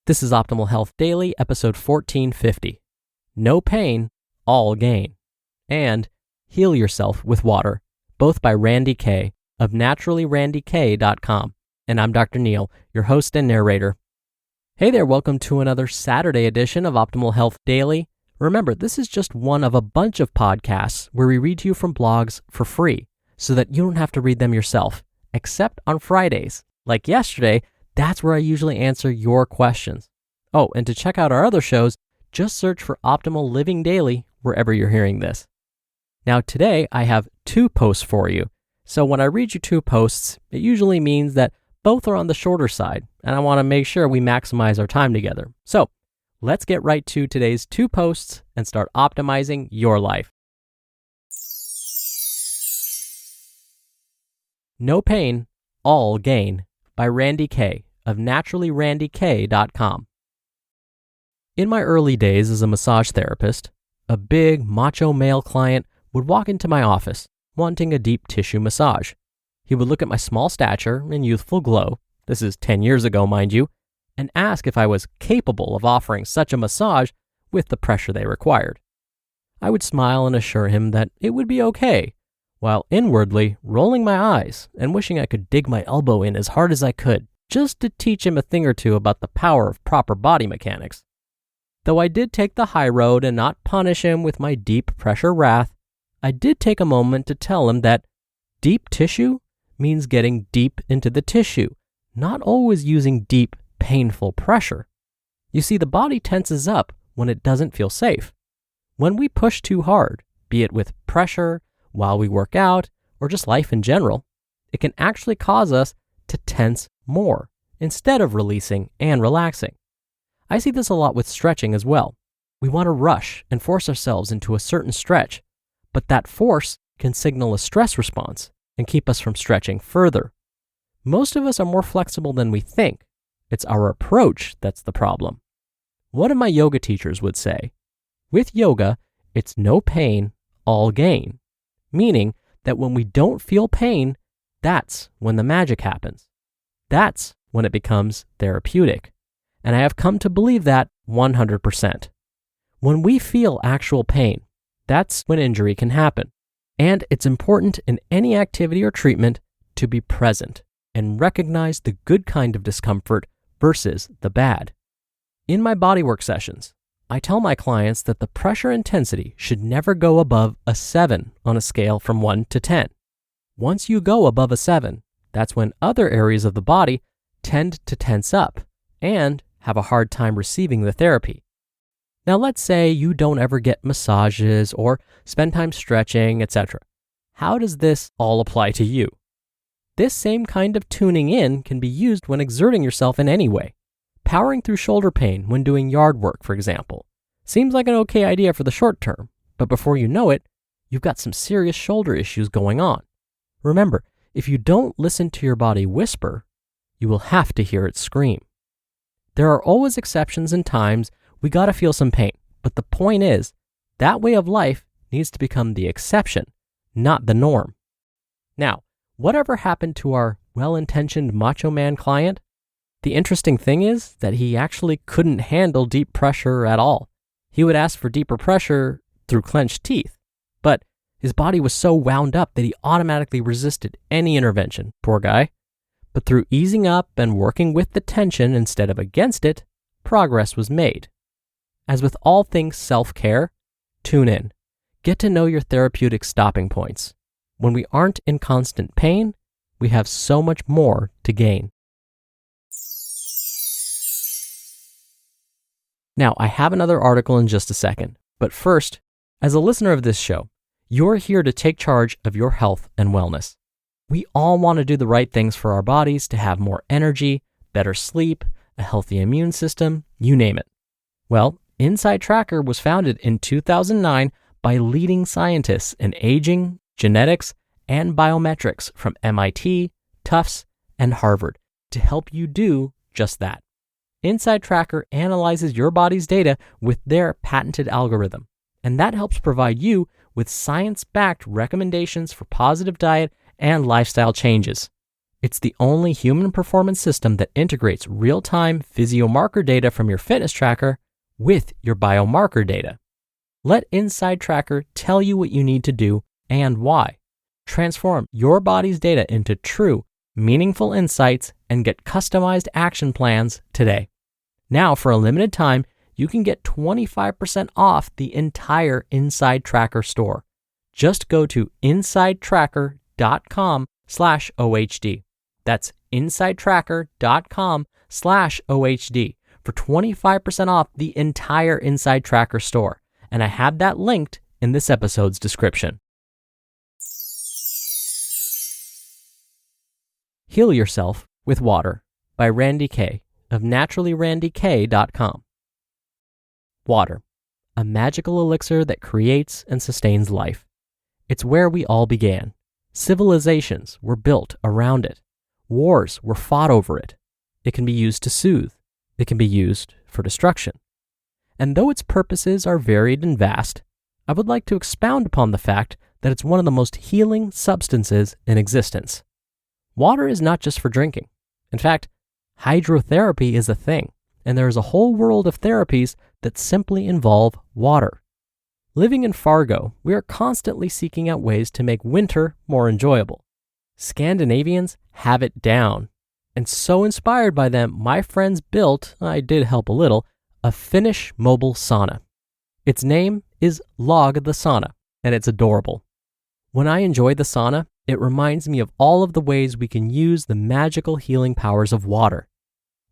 This is Optimal Health Daily, episode 1450. No pain, all gain. And Heal Yourself with Water, both by Randi Kay of naturallyrandikay.com. And I'm Dr. Neal, your host and narrator. Hey there, welcome to another Saturday edition of Optimal Health Daily. Remember, this is just one of a bunch of podcasts where we read to you from blogs for free so that you don't have to read them yourself, except on Fridays. Like yesterday, that's where I usually answer your questions. Oh, and to check out our other shows, just search for Optimal Living Daily wherever you're hearing this. Now today, I have 2 posts for you. So when I read you 2 posts, it usually means that both are on the shorter side, and I want to make sure we maximize our time together. So let's get right to today's 2 posts and start optimizing your life. No Pain, All Gain by Randi Kay of naturallyrandikay.com. In my early days as a massage therapist, a big macho male client would walk into my office wanting a deep tissue massage. He would look at my small stature and youthful glow, this is 10 years ago, mind you, and ask if I was capable of offering such a massage with the pressure they required. I would smile and assure him that it would be okay, while inwardly rolling my eyes and wishing I could dig my elbow in as hard as I could, just to teach him a thing or two about the power of proper body mechanics. Though I did take the high road and not punish him with my deep pressure wrath, I did take a moment to tell him that deep tissue means getting deep into the tissue, not always using deep, painful pressure. You see, the body tenses up when it doesn't feel safe. When we push too hard, be it with pressure, while we work out, or just life in general, it can actually cause us to tense more instead of releasing and relaxing. I see this a lot with stretching as well. We want to rush and force ourselves into a certain stretch, but that force can signal a stress response and keep us from stretching further. Most of us are more flexible than we think. It's our approach that's the problem. One of my yoga teachers would say, with yoga, it's no pain, all gain, meaning that when we don't feel pain, that's when the magic happens. That's when it becomes therapeutic. And I have come to believe that 100%. When we feel actual pain, that's when injury can happen. And it's important in any activity or treatment to be present and recognize the good kind of discomfort versus the bad. In my bodywork sessions, I tell my clients that the pressure intensity should never go above a 7 on a scale from 1 to 10. Once you go above a 7, that's when other areas of the body tend to tense up and have a hard time receiving the therapy. Now let's say you don't ever get massages or spend time stretching, etc. How does this all apply to you? This same kind of tuning in can be used when exerting yourself in any way. Powering through shoulder pain when doing yard work, for example, seems like an okay idea for the short term, but before you know it, you've got some serious shoulder issues going on. Remember, if you don't listen to your body whisper, you will have to hear it scream. There are always exceptions and times we gotta feel some pain, but the point is, that way of life needs to become the exception, not the norm. Now, whatever happened to our well-intentioned macho man client? The interesting thing is that he actually couldn't handle deep pressure at all. He would ask for deeper pressure through clenched teeth, but his body was so wound up that he automatically resisted any intervention, poor guy. But through easing up and working with the tension instead of against it, progress was made. As with all things self-care, tune in. Get to know your therapeutic stopping points. When we aren't in constant pain, we have so much more to gain. Now, I have another article in just a second, but first, as a listener of this show, you're here to take charge of your health and wellness. We all want to do the right things for our bodies to have more energy, better sleep, a healthy immune system, you name it. Well, Inside Tracker was founded in 2009 by leading scientists in aging, genetics, and biometrics from MIT, Tufts, and Harvard to help you do just that. Inside Tracker analyzes your body's data with their patented algorithm, and that helps provide you with science-backed recommendations for positive diet and lifestyle changes. It's the only human performance system that integrates real-time physiomarker data from your fitness tracker with your biomarker data. Let Inside Tracker tell you what you need to do and why. Transform your body's data into true, meaningful insights and get customized action plans today. Now, for a limited time, you can get 25% off the entire Inside Tracker store. Just go to insidetracker.com/OHD. That's insidetracker.com/OHD for 25% off the entire Inside Tracker store. And I have that linked in this episode's description. Heal Yourself with Water by Randi Kay of naturallyrandikay.com. Water, a magical elixir that creates and sustains life. It's where we all began. Civilizations were built around it. Wars were fought over it. It can be used to soothe. It can be used for destruction. And though its purposes are varied and vast, I would like to expound upon the fact that it's one of the most healing substances in existence. Water is not just for drinking. In fact, hydrotherapy is a thing, and there is a whole world of therapies that simply involve water. Living in Fargo, we are constantly seeking out ways to make winter more enjoyable. Scandinavians have it down. And so inspired by them, my friends built, I did help a little, a Finnish mobile sauna. Its name is Log the Sauna, and it's adorable. When I enjoy the sauna, it reminds me of all of the ways we can use the magical healing powers of water.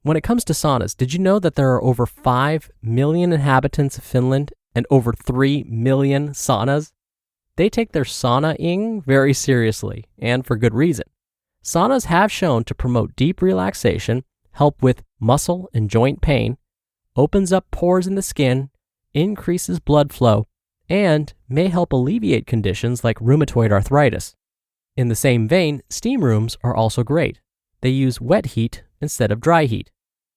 When it comes to saunas, did you know that there are over 5 million inhabitants of Finland and over 3 million saunas? They take their sauna-ing very seriously, and for good reason. Saunas have shown to promote deep relaxation, help with muscle and joint pain, opens up pores in the skin, increases blood flow, and may help alleviate conditions like rheumatoid arthritis. In the same vein, steam rooms are also great. They use wet heat instead of dry heat.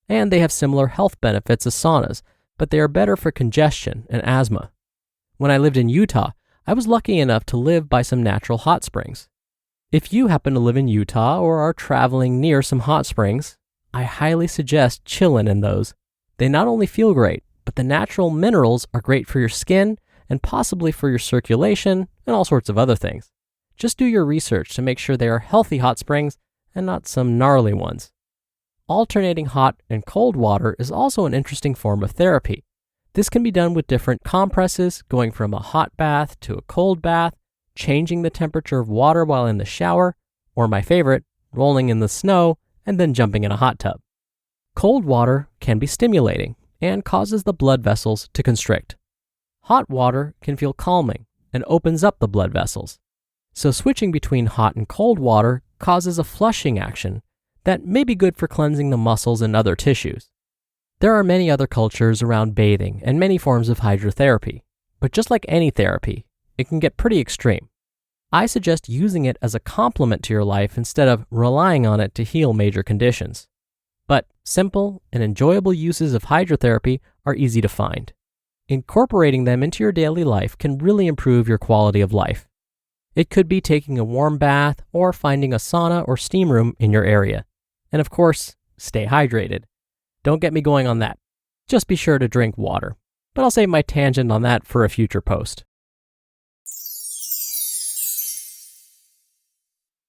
And they have similar health benefits as saunas, but they are better for congestion and asthma. When I lived in Utah, I was lucky enough to live by some natural hot springs. If you happen to live in Utah or are traveling near some hot springs, I highly suggest chilling in those. They not only feel great, but the natural minerals are great for your skin and possibly for your circulation and all sorts of other things. Just do your research to make sure they are healthy hot springs and not some gnarly ones. Alternating hot and cold water is also an interesting form of therapy. This can be done with different compresses, going from a hot bath to a cold bath, changing the temperature of water while in the shower, or my favorite, rolling in the snow and then jumping in a hot tub. Cold water can be stimulating and causes the blood vessels to constrict. Hot water can feel calming and opens up the blood vessels. So switching between hot and cold water causes a flushing action that may be good for cleansing the muscles and other tissues. There are many other cultures around bathing and many forms of hydrotherapy, but just like any therapy, it can get pretty extreme. I suggest using it as a complement to your life instead of relying on it to heal major conditions. But simple and enjoyable uses of hydrotherapy are easy to find. Incorporating them into your daily life can really improve your quality of life. It could be taking a warm bath or finding a sauna or steam room in your area. And of course, stay hydrated. Don't get me going on that. Just be sure to drink water. But I'll save my tangent on that for a future post.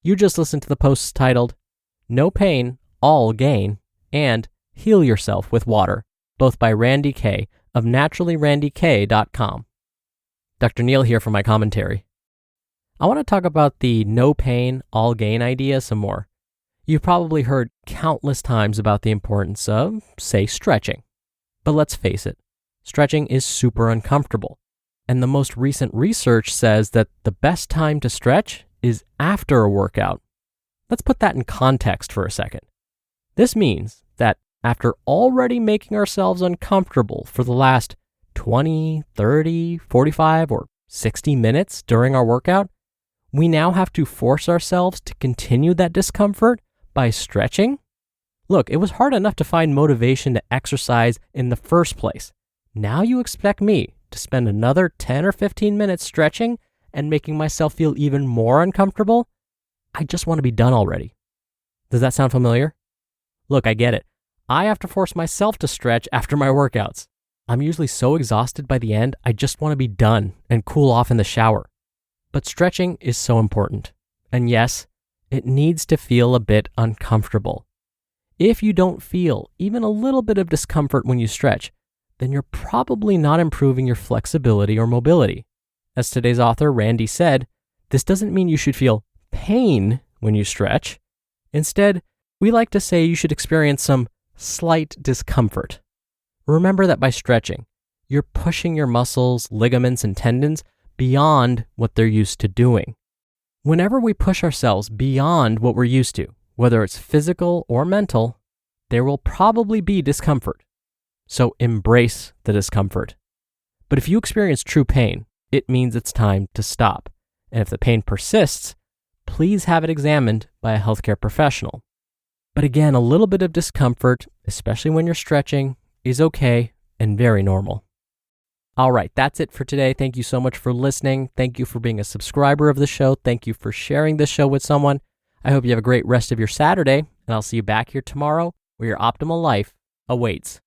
You just listened to the posts titled, No Pain, All Gain, and Heal Yourself with Water, both by Randi Kay of naturallyrandikay.com. Dr. Neal here for my commentary. I want to talk about the no pain, all gain idea some more. You've probably heard countless times about the importance of, say, stretching. But let's face it, stretching is super uncomfortable. And the most recent research says that the best time to stretch is after a workout. Let's put that in context for a second. This means that after already making ourselves uncomfortable for the last 20, 30, 45, or 60 minutes during our workout, we now have to force ourselves to continue that discomfort by stretching? Look, it was hard enough to find motivation to exercise in the first place. Now you expect me to spend another 10 or 15 minutes stretching and making myself feel even more uncomfortable? I just want to be done already. Does that sound familiar? Look, I get it. I have to force myself to stretch after my workouts. I'm usually so exhausted by the end, I just want to be done and cool off in the shower. But stretching is so important. And yes, it needs to feel a bit uncomfortable. If you don't feel even a little bit of discomfort when you stretch, then you're probably not improving your flexibility or mobility. As today's author, Randi, said, this doesn't mean you should feel pain when you stretch. Instead, we like to say you should experience some slight discomfort. Remember that by stretching, you're pushing your muscles, ligaments, and tendons beyond what they're used to doing. Whenever we push ourselves beyond what we're used to, whether it's physical or mental, there will probably be discomfort. So embrace the discomfort. But if you experience true pain, it means it's time to stop. And if the pain persists, please have it examined by a healthcare professional. But again, a little bit of discomfort, especially when you're stretching, is okay and very normal. All right, that's it for today. Thank you so much for listening. Thank you for being a subscriber of the show. Thank you for sharing this show with someone. I hope you have a great rest of your Saturday, and I'll see you back here tomorrow where your optimal life awaits.